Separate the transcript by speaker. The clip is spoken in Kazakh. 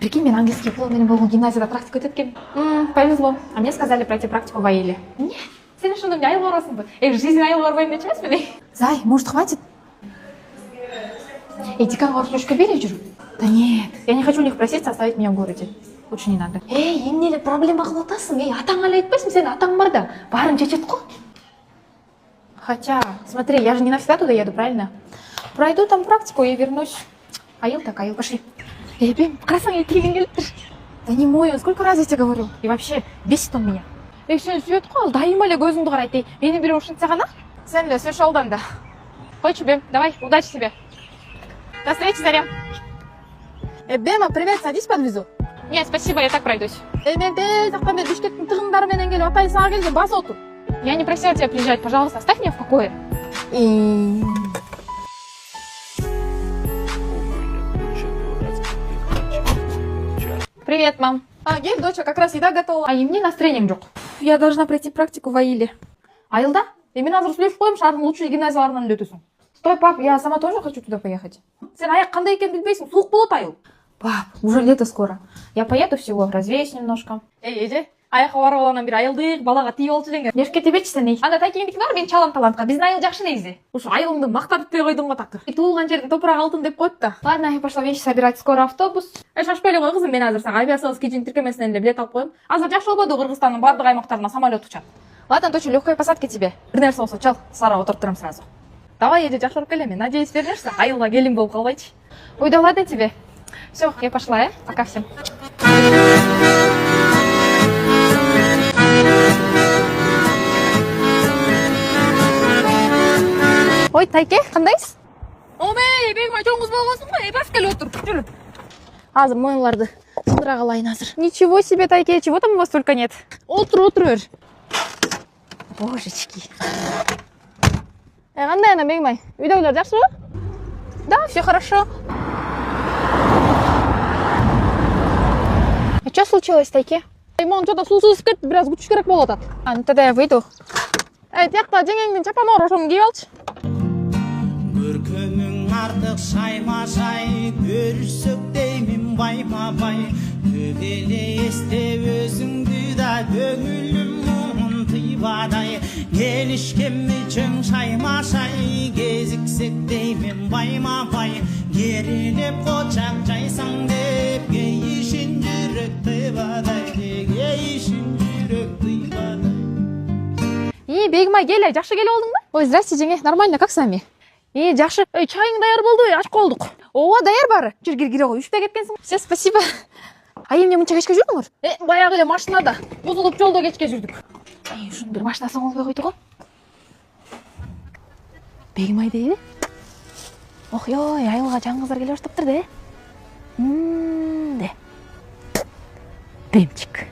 Speaker 1: Прикинь, мен английский дипломмен болған гимназияда практика өтіп еткенмін. Повезло. А мне сказали пройти практику в Аиле. Не, сен шынымен Аилға барасың ба? В жизни Аилға барбаймын деп емеспін. Зай, может, хватит? Деканға ұрышқа бере жүр. Да нет, я не хочу у них проситься оставить меня в городе. Лучше не надо. Емнелі проблема қылатасың? Атаңа әлі айтпайсың, сен атаң бар да. Барын жетет қой. Хотя, смотри, я же не навсегда туда еду, правильно? Пройду там практику и вернусь. Аил так, Аил, пошли. Бем, красавый тигин келіп тұр. Да не мой, он сколько раз я тебе говорю. И вообще, бесит он меня. Сен сүйет қой, дайым әлі көзіңді қарайды. Мені біреу үшін саған, сен де сөз жолдан да. Қойшы, Бем, давай, удачи тебе. До встречи, Зарем. Бема, привет, садись, подвезу. Нет, спасибо, я так пройдусь. Мен тақтан бері Бішкектің тығындарымен келіп апай саға келді, бас отыр. Я не просила тебя приезжать, пожалуйста, оставь меня в покое. Привет, мам. Гель, доча, как раз еда готова. И мне настроением жоқ. Я должна пройти практику в Аиле. Аилда? Мен азыр сөйлесіп қойым, шардың лучший гимназияларынан өтесің. Стой, пап, я сама тоже хочу туда поехать. Сен аяқ қандай екен білбейсің, суық болады, Аил. Пап, уже лето скоро. Я поеду всего, развеюсь немножко. Еже, аяққа барып алғаннан бері Аилдық балаға тиіп алды деген. Нешке тебетші сен ей. Анда тәкеңдік бар, мен чалам талантқа. Біздің Аил жақшы негізі. Уж Аилыңды мақтап өтпей қойдың ғой тақыр. Туылған жердің топырағы алтын деп қойды да. Ладно, я пошла вещи собирать, скоро автобус. Шашпайлы ғой қызым, мен азыр саған авиациялық кеден тіркемесінен де билет алып қойым. Азыр жақшы болбады, Қырғызстанның барлық аймақтарына самолет ұшады. Ладно, доча, легкой посадки тебе. Bir нәрсе болса, чал, Сара отырып тұрым сразу. Давай, еде, жақшырып келеме. Надеюсь, вернешься, Аилға келін болып қалбайчы. Ой, да ладно тебе. Все, я пошла, Пока всем. Ой, Тайке, қандайсыз? Омей, бегім айтуыңыз болғасын ба? Бас келі отыр, жүріп. Азыр мойынларды сындыра қалайын азыр. Ничего себе, Тайке, чего там у вас только нет? Отыр бер. Божечки. Қандай ана, бегім үйдегілер жақсы ба? Да, все хорошо. А что случилось, Тайке? Мон что-то сусыз кетті, біраз күш керек болады. Ну тогда я выйду. Тияқта жеңеңден чапан ор, ошоны киіп алшы.
Speaker 2: Көркемің артық шайма-шай, көрсөк деймін байма-бай. Төбеле есте өзіңді да көңілім мұңын тыйбадай. Келішкемі чөң шайма-шай, кезіксек деймін байма-бай. Керілеп қочақ жайсаң деп, кейішін жүрек тыйбадай, кейішін жүрек тыйбадай.
Speaker 1: Бегім келе, жақшы келе олдың ба? Ой, здрасте, жеңе, нормально, как сами? Жақшы, чайың даяр болды, аш қолдық. Оға, даяр бары. Жүр, кире ғой, үште кеткенсің. Все, спасибо. Емне мұнша кешке жүрдіңір? Баяғы еле машинада, бұзылып жолда кешке жүрдік. Үшін бір машинасы олбай қойды ғой. Бегім дейді? Ох, Аилға жаң қыздар келе баштап тұрды. Бемчик.